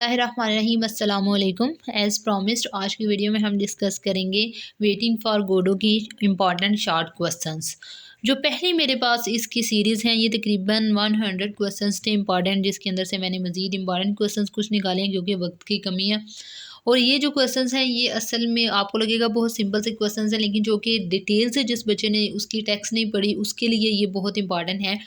बिस्मिल्लाहिर्रहमानिर्रहीम अस्सलाम वालेकुम। एज़ प्रॉमिस्ड आज की वीडियो में हम डिस्कस करेंगे वेटिंग फॉर गोडो की इम्पॉर्टेंट शॉर्ट क्वेश्चंस। जो पहले मेरे पास इसकी सीरीज़ हैं ये तकरीबन 100 क्वेश्चंस थे इंपॉर्टेंट, जिसके अंदर से मैंने मज़ीद इंपॉर्टेंट क्वेश्चंस कुछ निकाले हैं क्योंकि वक्त की कमी है। और ये जो क्वेश्चंस हैं ये असल में आपको लगेगा बहुत सिंपल से क्वेश्चंस हैं, लेकिन जो कि डिटेल से जिस बच्चे ने उसकी टेक्स्ट नहीं पढ़ी उसके लिए ये बहुत इंपॉर्टेंट है,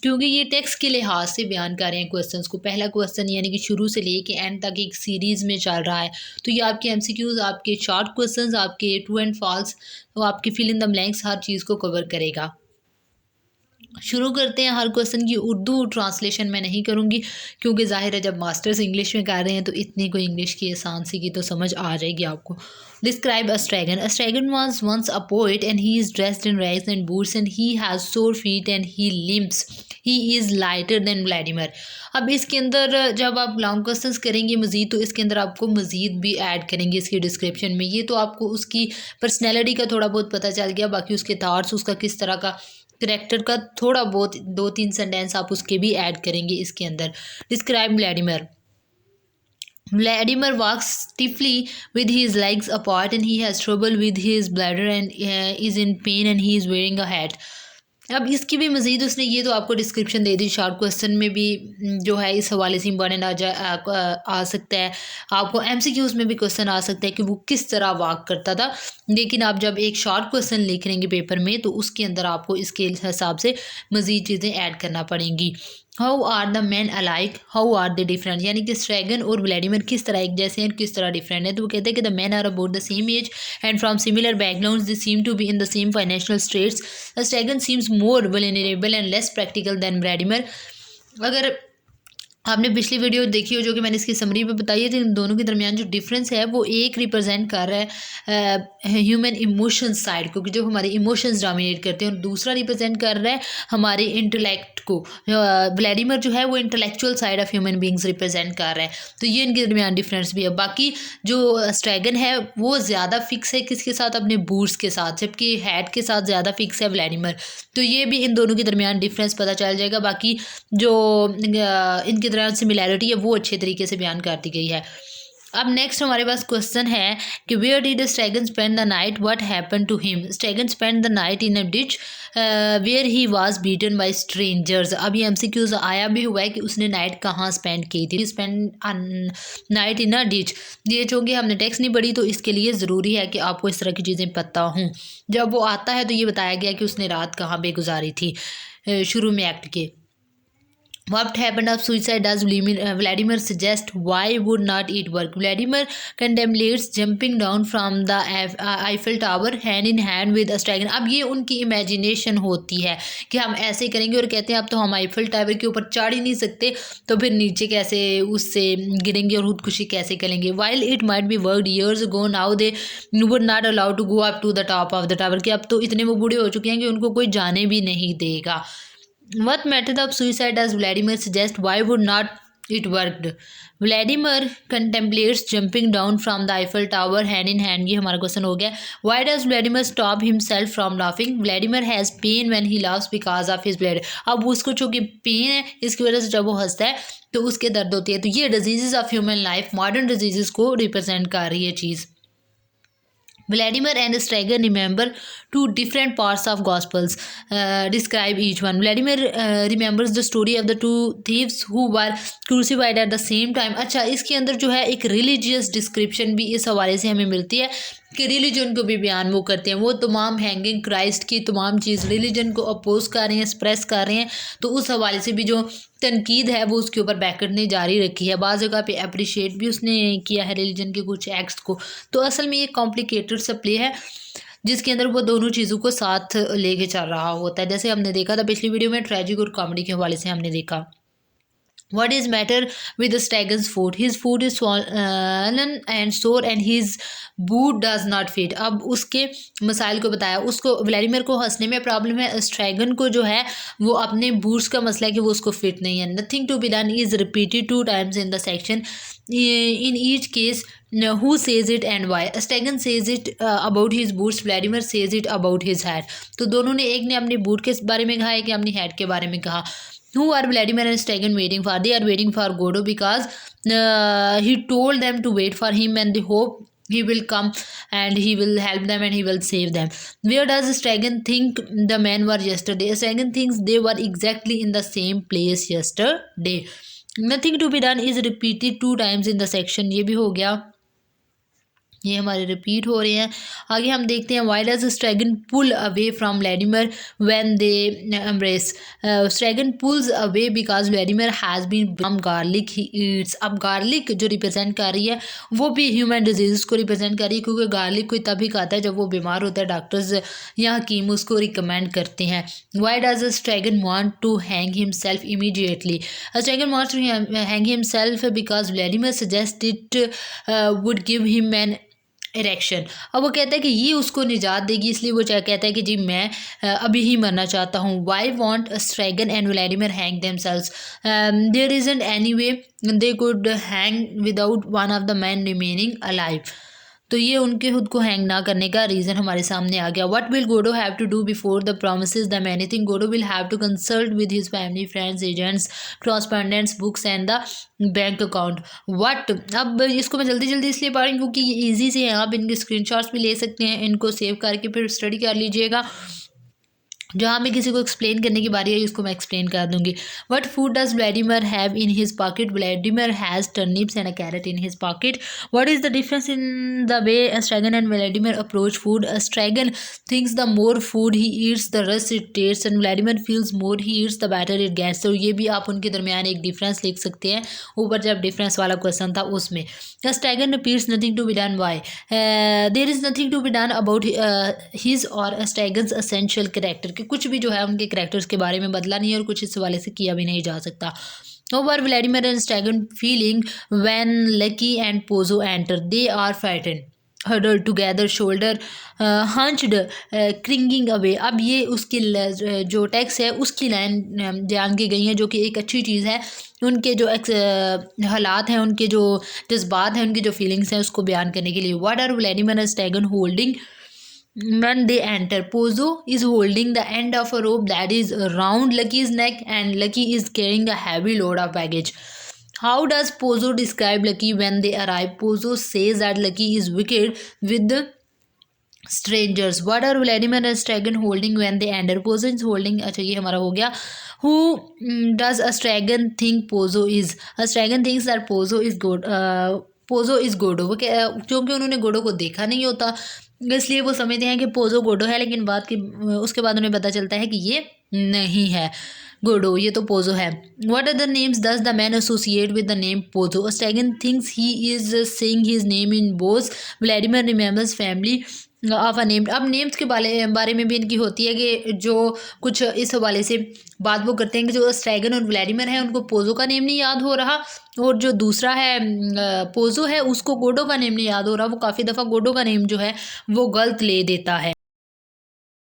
क्योंकि ये टेक्स्ट के लिहाज से बयान कर रहे हैं क्वेश्चंस को। पहला क्वेश्चन यानी कि शुरू से लेके एंड तक एक सीरीज़ में चल रहा है। तो ये आपके एमसीक्यूज़, आपके शॉर्ट क्वेश्चंस, आपके ट्रू एंड फॉल्स, तो आपके फिल इन द ब्लैंक्स, हर चीज़ को कवर करेगा। शुरू करते हैं। हर क्वेश्चन की उर्दू ट्रांसलेशन मैं नहीं करूँगी क्योंकि ज़ाहिर है जब मास्टर्स इंग्लिश में कर रहे हैं तो इतनी कोई इंग्लिश की आसान सी की तो समझ आ जाएगी आपको। Describe Estragon. Estragon was once a poet and he is dressed in rags and boots and he has sore feet and he limps. He is lighter than Vladimir. अब इसके अंदर जब आप लॉन्ग क्वेश्चंस करेंगे मज़ीद तो इसके अंदर आपको मज़ीद भी ऐड करेंगे इसकी डिस्क्रिप्शन में। ये तो आपको उसकी पर्सनैलिटी का थोड़ा बहुत पता चल गया, बाकी उसके थाट्स, उसका किस तरह का करैक्टर का थोड़ा बहुत 2-3 सेंटेंस आप उसके भी ऐड करेंगे इसके अंदर। Describe Vladimir. Vladimir walks stiffly with his legs apart and he has trouble with his bladder and is in pain and he is wearing a hat. अब इसकी भी मज़ीद उसने ये तो आपको डिस्क्रिप्शन दे दी। शॉर्ट क्वेश्चन में भी जो है इस हवाले से इंपॉर्टेंट आ सकता है। आपको एमसीक्यूज़ में भी क्वेश्चन आ सकता है कि वो किस तरह वॉक करता था, लेकिन आप जब एक शॉर्ट क्वेश्चन लिख लेंगे पेपर में तो उसके अंदर आपको इसके हिसाब से मज़ीद चीज़ें ऐड करना पड़ेंगी। How are the man alike, how are the different, यानी कि स्ट्रैगन और व्लादिमीर किस तरह एक जैसे हैं, किस तरह डिफरेंट है। तो वो कहते हैं कि the men are about the same age and from similar backgrounds, they seem to be in the same financial status. The Estragon seems more vulnerable and less practical than Vladimir. अगर आपने पिछली video देखी हो जो कि मैंने इसकी summary में बताई है, तो इन दोनों के दरमियान जो डिफरेंस है वो एक रिप्रेजेंट कर रहा है ह्यूमन इमोशंस साइड को, कि जो हमारे इमोशंस डोमिनेट करते हैं, और दूसरा रिप्रेजेंट कर रहा है हमारे इंटेलेक्ट को। व्लादिमीर जो है वो intellectual side of human beings represent कर रहा है। तो ये इनके दरमियान डिफरेंस भी है। बाकी जो स्ट्रैगन है वो ज़्यादा फिक्स है किसके साथ, अपने बूट्स के साथ, जबकि हैट के साथ ज़्यादा फिक्स है व्लादिमीर। तो ये भी इन दोनों के दरमियान डिफरेंस पता चल जाएगा। बाकी जो इनके दरमियान सिमिलैरिटी है वो अच्छे तरीके से बयान कर दी गई है। अब नेक्स्ट हमारे पास क्वेश्चन है कि where did Estragon spend the night, what happened to him. Estragon spend the night in a ditch where he was beaten by strangers. अब ये एमसीक्यूज आया भी हुआ है कि उसने नाइट कहाँ स्पेंड की थी। Spend night in a ditch. ये चूँकि हमने टेक्स्ट नहीं पढ़ी तो इसके लिए ज़रूरी है कि आपको इस तरह की चीज़ें पता हों। जब वो आता है तो ये बताया गया कि उसने रात कहाँ पे गुजारी थी शुरू में एक्ट के। What happened of suicide does Vladimir suggest? Why would not it work? Vladimir contemplates jumping down from the Eiffel Tower hand in hand with a dragon. अब ये उनकी इमेजिनेशन होती है कि हम ऐसे करेंगे, और कहते हैं अब तो हम आईफिल टावर के ऊपर चढ़ ही नहीं सकते तो फिर नीचे कैसे उससे गिरेंगे और खुदकुशी कैसे करेंगे। While it might be worked years ago, now they would not allow to go up to the top of the tower, कि अब तो इतने वो बूढ़े हो चुके हैं कि उनको कोई जाने भी नहीं देगा। What method of suicide does Vladimir suggest? Why would not it worked? Vladimir contemplates jumping down from the Eiffel Tower hand in hand. ये हमारा क्वेश्चन हो गया। Why does Vladimir stop himself from laughing? Vladimir has pain when he laughs because of his blood. अब उसको चूँकि pen है इसकी वजह से जब वो हंसता है तो उसके दर्द होती है। तो ये disease of human life, modern disease को रिप्रेजेंट कर रही है चीज़। Vladimir and Stragan remember two different parts of Gospels. Describe each one. Vladimir remembers the story of the two thieves who were crucified at the same time. अच्छा, इसके अंदर जो है एक रिलीजियस डिस्क्रिप्शन भी इस हवाले से हमें मिलती है कि रिलीजन को भी बयान वो करते हैं। वो तमाम हैंगिंग क्राइस्ट की तमाम चीज़ रिलीजन को अपोज कर रहे हैं, एक्सप्रेस कर रहे हैं। तो उस हवाले से भी जो तनकीद है वो उसके ऊपर बैकट ने जारी रखी है। बाज़ जगह पे अप्रिशिएट भी उसने किया है रिलीजन के कुछ एक्ट्स को। तो असल में ये कॉम्प्लिकेटेड सा प्ले है जिसके अंदर वो दोनों चीज़ों को साथ लेके चल रहा होता है। जैसे हमने देखा था पिछली वीडियो में ट्रेजिक और कॉमेडी के हवाले से हमने देखा। What is matter with the Stragan's foot? His foot is swollen and sore and his boot does not fit. अब उसके मसाइल को बताया। उसको व्लादिमीर को हंसने में प्रॉब्लम है, स्ट्रैगन को जो है वो अपने बूट्स का मसला है कि वो उसको फिट नहीं है। Nothing to be done is repeated 2 times in the section. In each case, who says it and why? Stragan says it about his boots. Vladimir says it about his hat. तो दोनों ने, एक ने अपने boot के बारे में कहा है कि अपनी हैट के बारे में कहा। Who are Vladimir and Stegan waiting for? They are waiting for Godo because he told them to wait for him and they hope he will come and he will help them and he will save them. Where does Stegan think the men were yesterday? Stegan thinks they were exactly in the same place yesterday. Nothing to be done is repeated 2 times in the section. ये भी हो गया, ये हमारे repeat हो रहे हैं। आगे हम देखते हैं why does Estragon pull away from Vladimir when they embrace. Estragon pulls away because Vladimir has been from garlic he eats. अब गार्लिक जो रिप्रेजेंट कर रही है वो भी ह्यूमन डिजीज़ को रिप्रेजेंट कर रही है, क्योंकि गार्लिक कोई तभी खाता है जब वो बीमार होता है, डॉक्टर्स या हकीम उसको रिकमेंड करते हैं। Why does Estragon want to hang himself immediately? Estragon wants to hang himself because Vladimir suggest it would give him an erection. अब वो कहता है कि ये उसको निजात देगी, इसलिए वो कहता है कि जी मैं अभी ही मरना चाहता हूँ। Why won't Estragon and Vladimir hang themselves? There isn't any way they could hang without one of the men remaining alive. तो ये उनके खुद को हैंग ना करने का रीज़न हमारे सामने आ गया। What will Godot have to do before the promises them anything? Godot will have to consult with his family, friends, agents, correspondents, books and the bank account. What, अब इसको मैं जल्दी जल्दी इसलिए पढ़ रही हूँ क्योंकि ये ईजी से हैं, आप इनके स्क्रीनशॉट्स भी ले सकते हैं, इनको सेव करके फिर स्टडी कर लीजिएगा। जहाँ मैं किसी को एक्सप्लेन करने की बारी आई उसको मैं एक्सप्लेन कर दूंगी। What food does Vladimir have in his pocket? Vladimir has turnips and a carrot in his pocket. What is the difference in the way Estragon and Vladimir approach food? Estragon thinks the more food he eats the worse it taste and Vladimir feels more he eats the better it gets. तो ये भी आप उनके दरमियान एक difference लिख सकते हैं, ऊपर जब डिफरेंस वाला क्वेश्चन था उसमें। Estragon repeats nothing to be done. Why? There is nothing to be done about his और स्ट्रैगन्स एसेंशियल कैरेक्टर, कि कुछ भी जो है उनके कैरेक्टर्स के बारे में बदला नहीं है और कुछ इस हवाले से किया भी नहीं जा सकता। How were Vladimir and Stegan feeling when Lucky and Pozzo enter? They are frightened, huddled together, shoulder hunched, cringing away। अब ये उसकी जो टेक्स्ट है उसकी लाइन जान की गई है, जो कि एक अच्छी चीज़ है। उनके जो हालात हैं, उनके जो जज्बात हैं, उनकी जो फीलिंग्स हैं उसको बयान करने के लिए। What are Vladimir and Stegan holding when they enter? Pozzo is holding the end of a rope that is around Lucky's neck and Lucky is carrying a heavy load of baggage. How does Pozzo describe Lucky when they arrive? Pozzo says that Lucky is wicked with the strangers. What are Vladimir and Stegan holding when they enter? Pozzo is holding, अच्छा ये हमारा हो गया। Who does a Stegan think Pozzo is? A Stegan thinks that Pozzo is good. Pozzo is Godo। वो क्योंकि उन्होंने गोडो को देखा नहीं होता इसलिए वो समझते हैं कि पोजो गोडो है, लेकिन उसके बाद उन्हें पता चलता है कि ये नहीं है गोडो, ये तो पोजो है। What are the names does the man associate with the name Pozzo? Stegan thinks he is saying his name in both. Vladimir remembers family of a named. अब नेम्स के बारे में भी इनकी होती है कि जो कुछ इस हवाले से बात वो करते हैं कि जो स्ट्रैगन और व्लादिमीर है उनको पोजो का नेम नहीं याद हो रहा, और जो दूसरा है पोजो है उसको गोडो का नेम नहीं याद हो रहा। वो काफ़ी दफ़ा गोडो का नेम जो है वो गलत ले देता है।